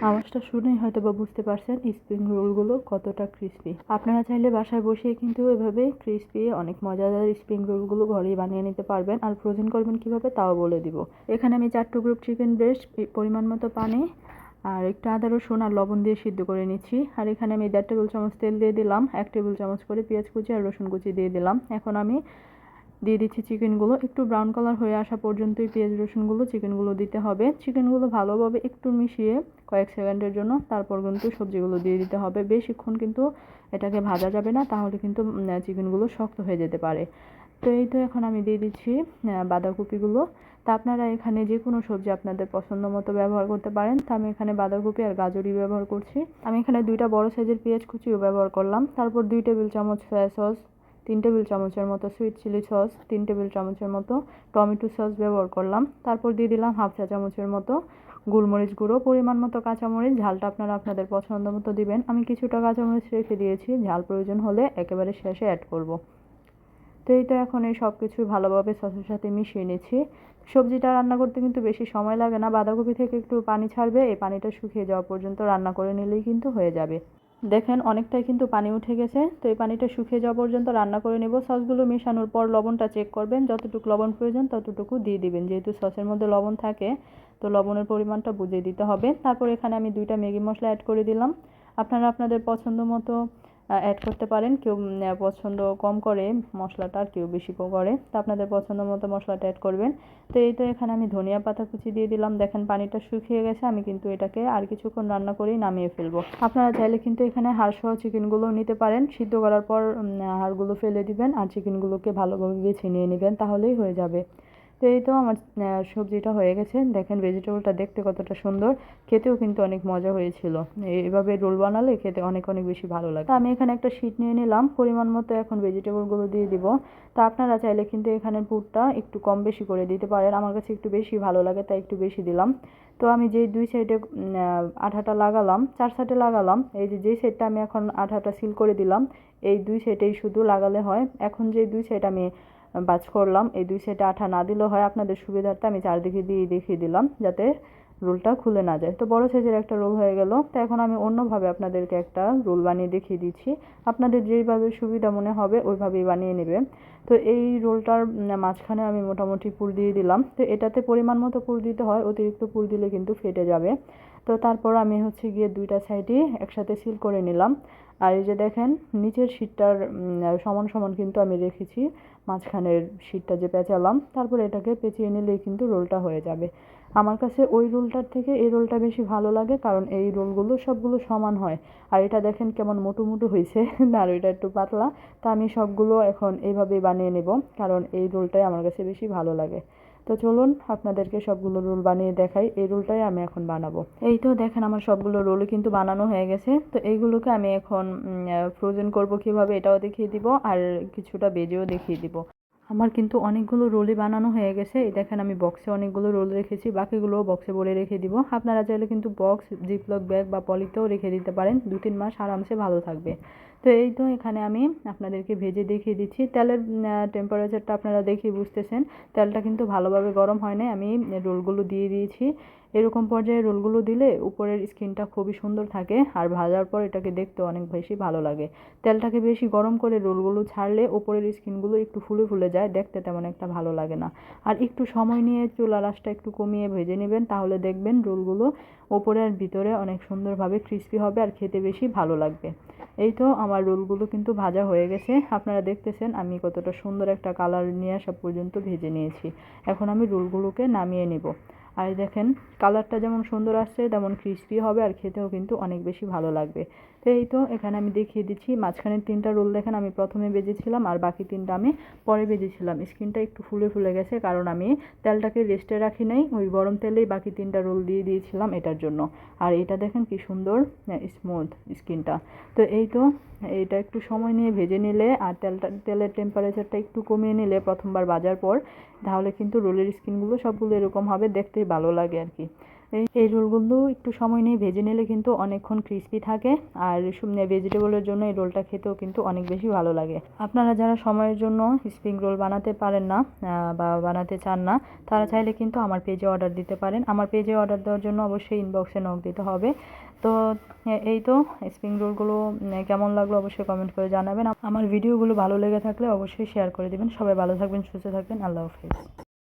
আওয়াজটা শুনেই হয়তোবা বুঝতে পারছেন স্প্রিং রোলগুলো কতটা ক্রিস্পি। আপনারা চাইলে বাসায় বসিয়ে কিন্তু এভাবে ক্রিস্পি অনেক মজাদার স্প্রিং রোলগুলো ঘরেই বানিয়ে নিতে পারবেন। আর ফ্রোজেন করবেন কিভাবে তাও বলে দিব। এখানে আমি 4 টুকরো চিকেন ব্রেস্ট, পরিমাণ মতো পানি আর একটু আদা রসুন আর লবণ দিয়ে সিদ্ধ করে নিচ্ছি। আর এখানে আমি 1.5 টেবিল চামচ তেল দিয়ে দিলাম, 1 টেবিল চামচ করে পেঁয়াজ কুচি আর রসুন কুচি দিয়ে দিলাম। এখন আমি দিয়ে দিচ্ছি চিকেনগুলো। একটু ব্রাউন কালার হয়ে আসা পর্যন্তই পেঁয়াজ রসুনগুলো চিকেনগুলো দিতে হবে। চিকেনগুলো ভালোভাবে একটু মিশিয়ে কয়েক সেকেন্ডের জন্য তারপর কিন্তু সবজিগুলো দিয়ে দিতে হবে। বেশিক্ষণ কিন্তু এটাকে ভাজা যাবে না, তাহলে কিন্তু চিকেনগুলো শক্ত হয়ে যেতে পারে। তো এই তো এখন আমি দিয়ে দিচ্ছি বাঁধাকপিগুলো। তা আপনারা এখানে যে কোনো সবজি আপনাদের পছন্দ মতো ব্যবহার করতে পারেন। তা আমি এখানে বাঁধাকপি আর গাজরই ব্যবহার করছি। আমি এখানে 2টা বড় সাইজের পেঁয়াজ কুচিও ব্যবহার করলাম। তারপর 2 টেবিল চামচ সয়া সস, 3 টেবিল চামচের মতো সুইট চিলি সস, 3 টেবিল চামচের মতো টমেটো সস ব্যবহার করলাম। তারপর দিয়ে দিলাম হাফ চা চামচের মতো গোলমরিচ গুঁড়ো, পরিমাণ মতো কাঁচামরিচ, ঝালটা আপনারা আপনাদের পছন্দ মতো দিবেন। আমি কিছুটা কাঁচামরিচ রেখে দিয়েছি, ঝাল প্রয়োজন হলে একেবারে শেষে অ্যাড করব। তো এই তো এখন এই সব কিছু ভালোভাবে সসের সাথে মিশিয়ে নিচ্ছি। সবজিটা রান্না করতে কিন্তু বেশি সময় লাগে না, বাঁধাকপি থেকে একটু পানি ছাড়বে, এই পানিটা শুকিয়ে যাওয়া পর্যন্ত রান্না করে নিলেই কিন্তু হয়ে যাবে। দেখেন অনেকটাই কিন্তু পানি উঠে গেছে। তো এই পানিটা শুকিয়ে যাওয়া পর্যন্ত রান্না করে নেব। সসগুলো মেশানোর পর লবণটা চেক করবেন, যতটুকু লবণ প্রয়োজন ততটুকু দিয়ে দিবেন। যেহেতু সসের মধ্যে লবণ থাকে, তো লবণের পরিমাণটা বুঝে দিতে হবে। তারপর এখানে আমি 2টা ম্যাগি মশলা অ্যাড করে দিলাম। আপনারা আপনাদের পছন্দ মতো অ্যাড করতে পারেন। কেউ পছন্দ কম করে মশলাটা, আর কেউ বেশি করে, তো আপনাদের পছন্দ মতো মশলাটা অ্যাড করবেন। তো এই তো এখানে আমি ধনিয়া পাতা কুচি দিয়ে দিলাম। দেখেন পানিটা শুকিয়ে গেছে, আমি কিন্তু এটাকে আর কিছুক্ষণ রান্না করেই নামিয়ে ফেলবো। আপনারা চাইলে কিন্তু এখানে হাড়সহ চিকেনগুলো নিতে পারেন। সিদ্ধ করার পর হাড়গুলো ফেলে দিবেন আর চিকেনগুলোকে ভালোভাবে বেছে নিয়ে নেবেন, তাহলেই হয়ে যাবে। তো এই তো আমার সবজিটা হয়ে গেছে। দেখেন ভেজিটেবলটা দেখতে কতটা সুন্দর, খেতেও কিন্তু অনেক মজা হয়েছিল। এইভাবে রোল বানালে খেতে অনেক অনেক বেশি ভালো লাগে। আমি এখানে একটা শীট নিয়ে নিলাম, পরিমাণ মতো এখন ভেজিটেবলগুলো দিয়ে দিব। তা আপনারা চাইলে কিন্তু এখানে পুরটা একটু কম বেশি করে দিতে পারেন। আমার কাছে একটু বেশি ভালো লাগে, তাই একটু বেশি দিলাম। তো আমি যেই 2 সাইডে আঠাটা লাগালাম, 4 সাইডে লাগালাম, এই যে সাইডটা আমি এখন আঠাটা সিল করে দিলাম, এই 2 সাইডেই শুধু লাগালে হয়। এখন যে 2 সাইড আমি ভাঁজ করলাম, এই 2 সাইডে আঠা না দিলেও হয়। আপনাদের সুবিধার্থে আমি চারদিকে দিয়ে দেখিয়ে দিলাম, যাতে রোলটা খুলে না যায়। তো বড় সাইজের একটা রোল হয়ে গেল। তো এখন আমি অন্যভাবে আপনাদেরকে একটা রোল বানিয়ে দেখিয়ে দিচ্ছি। আপনাদের যেইভাবে সুবিধা মনে হবে ওইভাবেই বানিয়ে নেবেন। তো এই রোলটার মাঝখানে আমি মোটামুটি পুর দিয়ে দিলাম। তো এটাতে পরিমাণ মতো পুর দিতে হয়, অতিরিক্ত পুর দিলে কিন্তু ফেটে যাবে। তো তারপর আমি হচ্ছে গিয়ে 2টা সাইডই একসাথে সিল করে নিলাম। আর এই যে দেখেন নিচের শিটটার সমান সমান কিন্তু আমি রেখেছি, মাঝখানের শিটটা যে পেঁচালাম, তারপর এটাকে পেঁচিয়ে নিলেই কিন্তু রোলটা হয়ে যাবে। আমার কাছে ওই রোলটার থেকে এই রোলটা বেশি ভালো লাগে, কারণ এই রোলগুলো সবগুলো সমান হয়। আর এটা দেখেন কেমন মোটু মোটু হয়েছে, আর ওইটা একটু পাতলা। তা আমি সবগুলো এখন এইভাবেই বানিয়ে নেব, কারণ এই রোলটাই আমার কাছে বেশি ভালো লাগে। তো চলুন আপনাদেরকে সবগুলো রোল বানিয়ে দেখাই। এই রোলটাই আমি এখন বানাবো। এই তো দেখেন আমার সবগুলো রোলই কিন্তু বানানো হয়ে গেছে। তো এইগুলোকে আমি এখন ফ্রোজেন করব কিভাবে এটাও দেখিয়ে দিব, আর কিছুটা ভেজেও দেখিয়ে দিব। আমার কিন্তু অনেকগুলো রোলই বানানো হয়ে গেছে। এই দেখেন আমি বক্সে অনেকগুলো রোল রেখেছি, বাকিগুলোও বক্সে ভরে রেখে দিব। আপনারা চাইলে কিন্তু বক্স, জিপলক ব্যাগ বা পলিতেও রেখে দিতে পারেন, 2-3 মাস আরামসে ভালো থাকবে। তো এই তো এখানে আমি আপনাদেরকে ভেজে দেখিয়ে দিচ্ছি। তেলের টেম্পারেচারটা আপনারা দেখেই বুঝতেছেন, তেলটা কিন্তু ভালোভাবে গরম হয় নাই। আমি রোলগুলো দিয়ে দিয়েছি। এরকম পর্যায়ে রোলগুলো দিলে উপরের স্কিনটা খুবই সুন্দর থাকে, আর ভাজার পর এটাকে দেখতে অনেক বেশি ভালো লাগে। তেলটাকে বেশি গরম করে রোলগুলো ছাড়লে উপরের স্কিনগুলো একটু ফুলে ফুলে যায়, দেখতে তেমন একটা ভালো লাগে না। আর একটু সময় নিয়ে চুলার আঁচটা একটু কমিয়ে ভেজে নেবেন, তাহলে দেখবেন রোলগুলো ওপরে আর ভিতরে অনেক সুন্দরভাবে ক্রিস্পি হবে আর খেতে বেশি ভালো লাগবে। এই তো আমার রোলগুলো কিন্তু ভাজা হয়ে গেছে। আপনারা দেখতেছেন আমি কতটা সুন্দর একটা কালার নিয়ে আসা পর্যন্ত ভেজে নিয়েছি। এখন আমি রোলগুলোকে নামিয়ে নেব। আর দেখেন কালারটা যেমন সুন্দর আসছে, তেমন ক্রিস্পি হবে আর খেতেও কিন্তু অনেক বেশি ভালো লাগবে। তো এই তো এখানে আমি দেখিয়ে দিচ্ছি, মাঝখানের 3টা রোল দেখেন আমি প্রথমে ভেজেছিলাম, আর বাকি 3টা আমি পরে ভেজেছিলাম। স্কিনটা একটু ফুলে ফুলে গেছে, কারণ আমি তেলটাকে রেস্টে রাখি নাই, ওই গরম তেলেই বাকি 3টা রোল দিয়ে দিয়েছিলাম এটার জন্য। আর এটা দেখেন কি সুন্দর স্মুথ স্কিনটা। তো এই তো এটা একটু সময় নিয়ে ভেজে নিলে আর তেলের টেম্পারেচারটা একটু কমিয়ে নিলে প্রথমবার ভাজার পর, তাহলে কিন্তু রোলের স্কিনগুলো সবগুলো এরকম হবে, দেখতেই ভালো লাগে আর কি। এই রোলগুলো একটু সময় নিয়ে ভেজে নিলে কিন্তু অনেকক্ষণ ক্রিস্পি থাকে, আর ভেজিটেবলের জন্য এই রোলটা খেতেও কিন্তু অনেক বেশি ভালো লাগে। আপনারা যারা সময়ের জন্য স্প্রিং রোল বানাতে পারেন না বা বানাতে চান না, তারা চাইলে কিন্তু আমার পেজে অর্ডার দিতে পারেন। আমার পেজে অর্ডার দেওয়ার জন্য অবশ্যই ইনবক্সে নক দিতে হবে। তো এই তো স্প্রিং রোলগুলো কেমন লাগলো অবশ্যই কমেন্ট করে জানাবেন। আমার ভিডিওগুলো ভালো লেগে থাকলে অবশ্যই শেয়ার করে দিবেন। সবাই ভালো থাকবেন, সুস্থ থাকবেন। আল্লাহ হাফেজ।